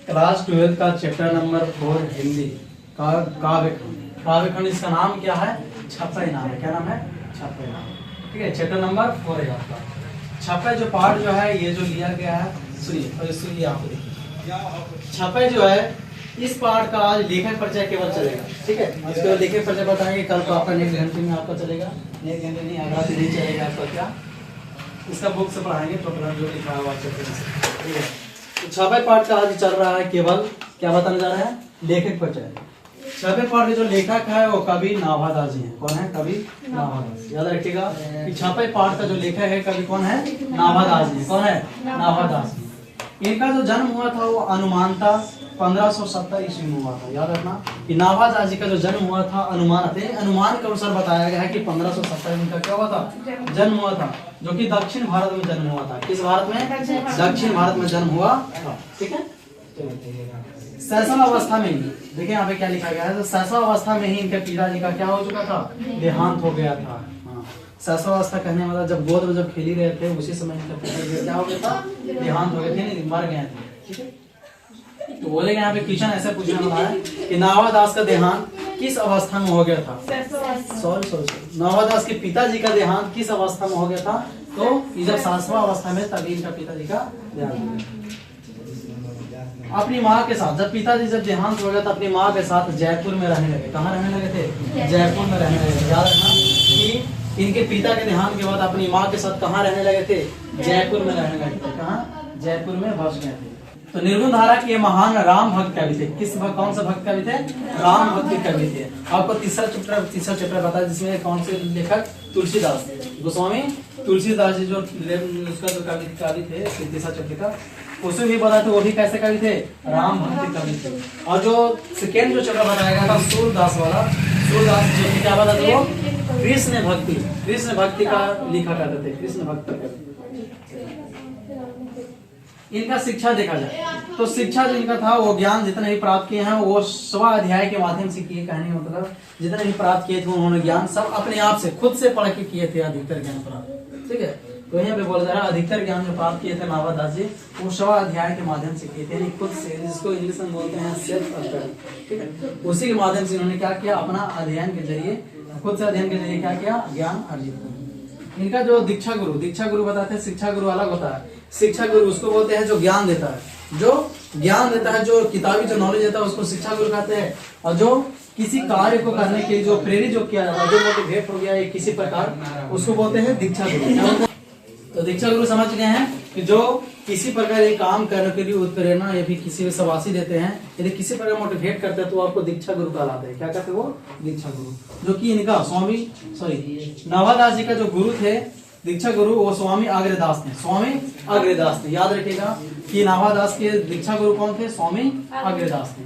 Class 12 का chapter number 4 Hindi का काव्यखंड। काव्यखंड इसका नाम क्या है? छपई नाम है। क्या नाम है? छपई नाम। ठीक है, चैप्टर नंबर 4 है आपका। छपई जो पार्ट जो है ये जो लिया गया है, सुनिए और सुनिए आप देखिए। छपई जो है इस पार्ट का आज लेखक परिचय केवल चलेगा। ठीक है, आज केवल लेखक परिचय बताएंगे। कल तो आपका नेक्स्ट घंटे में आपका चलेगा, नेक्स्ट घंटे नहीं अगला दिन नहीं चलेगा आपका। क्या इसका बुक से पढ़ाएंगे टोटल जो लिखा हुआ चैप्टर से। ठीक है, तो छपई पार्ट का आज चल रहा है केवल क्या बताने जा रहे हैं? लेखक परिचय। छपई पार्ट के जो लेखक है वो कवि नाभादास जी हैं। कौन है? कवि नाभादास। याद रखिएगा कि छपई पार्ट का जो लेखक है कवि कौन है? नाभादास जी। कौन है? नाभादास जी। इनका जो जन्म हुआ था वो अनुमानता 1570 ईस्वी में हुआ था। याद रखना कि नाभादास जी का जो जन्म हुआ था अनुमान के अनुसार बताया गया है कि 1570 में इनका क्या हुआ था? जन्म हुआ था, जो कि दक्षिण भारत में जन्म हुआ था। किस भारत में? दक्षिण भारत में जन्म हुआ था। ठीक है, शैशव अवस्था में ही देखिए यहाँ पे क्या लिखा गया है, तो शैशव अवस्था में ही इनके पिताजी का क्या हो चुका था? देहांत हो गया था। शैशव अवस्था कहने वाला जब गोद में जब खेली रहे थे उसी समय इनका पिताजी क्या हो गया था? देहांत हो गए थे, मर गए थे। ठीक है, तो बोलेगा यहाँ पे क्वेश्चन ऐसे पूछने वाला है कि नाभादास का देहांत किस अवस्था में हो गया था? सॉरी नाभादास के पिताजी का देहांत किस अवस्था में हो गया था? तो जब शैशव अवस्था में तभी इनका पिताजी का देहांत हो गया। अपनी माँ के साथ जब पिताजी जब देहांत हो गया तो अपनी माँ के साथ जयपुर में रहने लगे। कहाँ रहने लगे थे? जयपुर में रहने लगे। याद रखना कि इनके पिता के देहांत के बाद अपनी माँ के साथ कहाँ रहने लगे थे? जयपुर में रहने लगे थे। कहाँ? जयपुर में बस गए थे। तो निर्गुण धारा के महान राम भक्त कवि थे। कौन सा भक्त कवि थे? राम भक्त कवि थे। आपको तीसरा चैप्टर बता जिसमें कौन से लेखक? तुलसीदास गोस्वामी तुलसीदास जी जो उसका जो कवि थे तीसरा चैप्टर का, उसे भी बताते थे वो भी कैसे कवि थे? राम भक्त कवि थे। और जो सेकेंड जो चैप्टर बताया गया था सूरदास वाला, सूरदास जो क्या बताते वो कृष्ण भक्ति का लिखा करते थे। कृष्ण भक्ति कवि। इनका शिक्षा देखा जाए तो शिक्षा जो इनका था वो ज्ञान जितने भी प्राप्त किए हैं वो स्वाध्याय के माध्यम से किए। कहने का मतलब जितने भी प्राप्त किए थे उन्होंने ज्ञान सब अपने आप से खुद से पढ़ के किए थे। अधिकतर ज्ञान प्राप्त। ठीक है, तो यहाँ पे बोल रहा है अधिकतर ज्ञान जो प्राप्त किए थे नाभादास जी वो स्वाध्याय के माध्यम से किए थे, खुद से, जिसको इंग्लिश में बोलते हैं सेल्फ स्टडी। ठीक है, उसी के माध्यम से इन्होंने क्या किया? अपना अध्ययन के जरिए, खुद से अध्ययन के जरिए क्या किया? ज्ञान अर्जित किया। इनका जो दीक्षा गुरु बताते हैं। शिक्षा गुरु अलग होता है। शिक्षा गुरु उसको बोलते हैं जो ज्ञान देता है, जो ज्ञान देता है, जो किताबी जो नॉलेज देता है उसको शिक्षा गुरु कहते हैं। और जो किसी कार्य को करने के लिए जो प्रेरित जो किया जाता है, जो मोटिवेट हो गया है किसी प्रकार, उसको बोलते हैं दीक्षा गुरु। तो दीक्षा गुरु समझ गए हैं कि जो किसी प्रकार एक काम करने के लिए उत्प्रेरणा या फिर किसी शबाशी देते हैं, यदि किसी प्रकार मोटिवेट करते हैं तो आपको दीक्षा गुरु कहलाते हैं। क्या कहते हैं वो? दीक्षा गुरु। जो कि इनका नाभादास जी का जो गुरु थे दीक्षा गुरु वो स्वामी अग्रदास थे। स्वामी अग्रदास थे। याद रखिएगा कि नाभादास के दीक्षा गुरु कौन थे? स्वामी अग्रदास थे।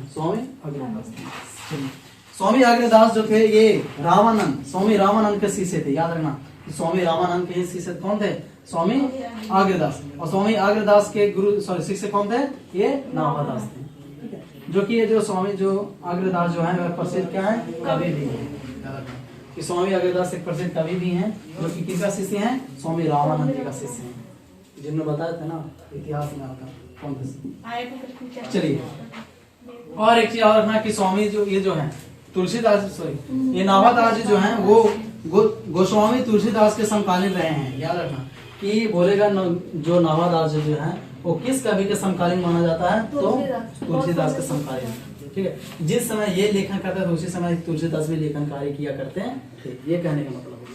स्वामी अग्रदास जो थे ये स्वामी रामानंद के शिष्य थे। याद रखना स्वामी रामानंद के शिष्य कौन थे? स्वामी अग्रदास। और स्वामी अग्रदास के शिष्य कौन थे? ये नाभादास थे। ठीक है, जो कि ये जो स्वामी जो अग्रदास जो है वह प्रसिद्ध क्या है? कवि भी है। कि स्वामी अग्रदास एक प्रसिद्ध कवि भी हैं जो कि किसका शिष्य हैं? स्वामी रामानंद जी का शिष्य हैं, जिन्होंने बताया था ना इतिहास में आपका कौन थे। चलिए और एक चीज और रखना कि स्वामी जो ये जो है तुलसीदास ये नाभादास जी जो हैं वो गोस्वामी तुलसीदास के समकालीन रहे हैं। याद रखना कि बोलेगा जो नाभादास जो है वो किस कवि के समकालीन माना जाता है? तो तुलसीदास के समकालीन। ठीक है, जिस समय ये लेखन करते थे उसी समय तुलसीदास भी लेखन कार्य किया करते हैं। ये कहने का मतलब है।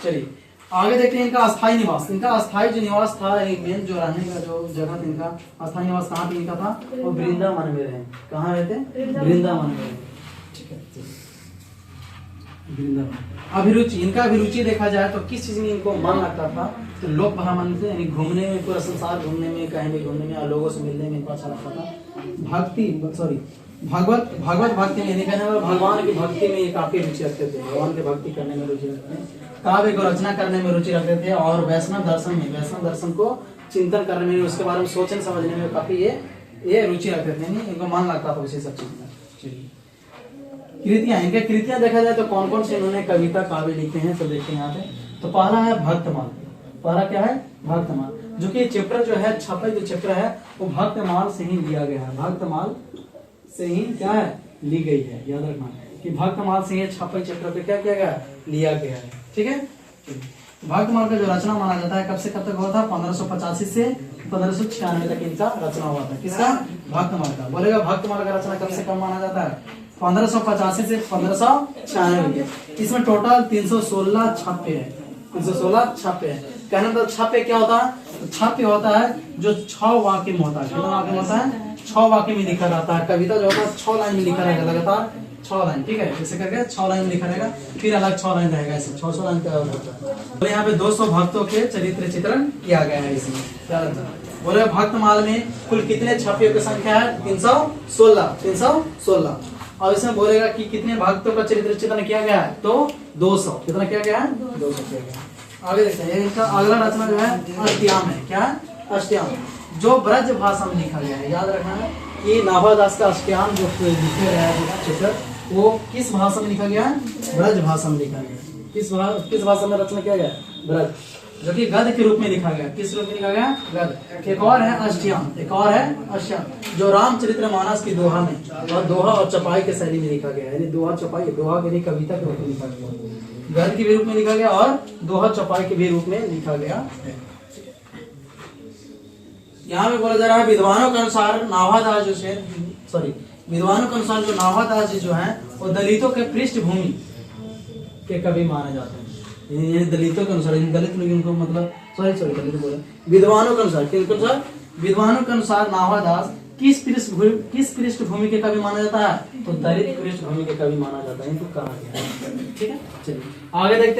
चलिए आगे देखते हैं इनका अस्थाई निवास। इनका अस्थाई जो निवास था, एक मेन जो रहने का जो जगह था इनका अस्थाई निवास कहाँ पे इनका था? वो वृंदावन में रहे। कहाँ रहते? वृंदावन में। ठीक है, अभिरुचि। इनका अभिरुचि देखा जाए तो किस चीज में इनको मन लगता था? तो लोक भ्रमण से, यानी घूमने में, पूरा संसार घूमने में, कहीं भी घूमने में और लोगों से मिलने में इनको अच्छा लगता था। भगवत भक्ति में, भगवान की भक्ति में ये काफी रुचि रखते थे। भगवान की भक्ति करने में रुचि रखते हैं, काव्य को रचना करने में रुचि रखते थे और वैष्णव दर्शन को चिंतन करने में, उसके बारे में सोचने समझने में काफी ये रुचि रखते थे। इनको मन लगता था उसी सब चीज में। कृतियां, इनके कृतियां देखा जाए तो कौन कौन से इन्होंने कविता काव्य लिखे हैं तो देखते हैं यहाँ पे। तो पहला है भक्तमाल। पहला क्या है? भक्तमाल, जो कि चैप्टर जो है छपई जो चैप्टर है वो भक्तमाल से ही लिया गया है, भक्तमाल से ही क्या है ली गई है। याद रखना कि भक्तमाल से ये छपई चैप्टर पे क्या किया गया लिया गया है। ठीक है, भक्तमाल का जो रचना माना जाता है कब से कब तक हुआ था? 1585 से 1596 तक इनका रचना हुआ था। किसका? भक्तमाल का। बोलेगा भक्तमाल का रचना कब से कब माना जाता है? 1585 से 1596। इसमें टोटल 316 छापे हैं, 316 छापे हैं। कहने मतलब छापे क्या होता है? तो छापे होता है जो 6 वाक्य में होता है। कितना वाक्य में होता है? 6 वाक्य में लिखा रहता है। कविता जो होता है 6 लाइन में लिखा रहेगा, लगातार 6 लाइन। ठीक है, जैसे करके 6 लाइन में लिखा रहेगा, फिर अलग 6 लाइन रहेगा, ऐसे 600 लाइन का होता है। और यहाँ पे 200 भक्तों के चरित्र चित्रण किया गया है इसमें। क्या रहता है? बोले भक्तमाल में कुल कितने छापियों की संख्या है? 316। और इसमें बोलेगा कि कितने भक्तों का चरित्र चित्रण किया गया है? तो 200। कितना किया गया है? 200 किया गया है। आगे देखते हैं, इनका अगला रचना जो है अष्टयाम है। क्या है? अष्टयाम, जो ब्रज भाषा में लिखा गया है। याद रखना है कि नाभादास का अष्टयाम जो लिखे गया है चित्र, वो किस भाषा में लिखा गया है? ब्रज भाषा में लिखा गया। किस भाषा में रचना किया गया? ब्रज, जो कि गद्य के रूप में लिखा गया। किस रूप में लिखा गया? गद्य। एक और है अष्टयाम, एक और है अष्टयाम, जो रामचरितमानस की दोहा में और दोहा और चौपाई के शैली में लिखा गया है। यानी दोहा चौपाई, दोहा के लिए कविता के रूप में लिखा गया, गद्य के भी रूप में लिखा गया और दोहा चौपाई के भी रूप में लिखा गया है। यहाँ पे बोला जा रहा है विद्वानों के अनुसार नाभादास जो है, विद्वानों के अनुसार जो नाभादास जी जो है वो दलितों के पृष्ठभूमि के कवि माने जाते हैं। ये दलितों के अनुसार, इन दलित लोग इनको मतलब दलित बोले विद्वानों के अनुसार, किसके अनुसार? विद्वानों के अनुसार नाभादास किस पृष्ठभूमि के कवि माना जाता है? तो दलित पृष्ठभूमि के कवि माना जाता है, इनको कहा गया है। ठीक है, चलिए आगे देखते हैं।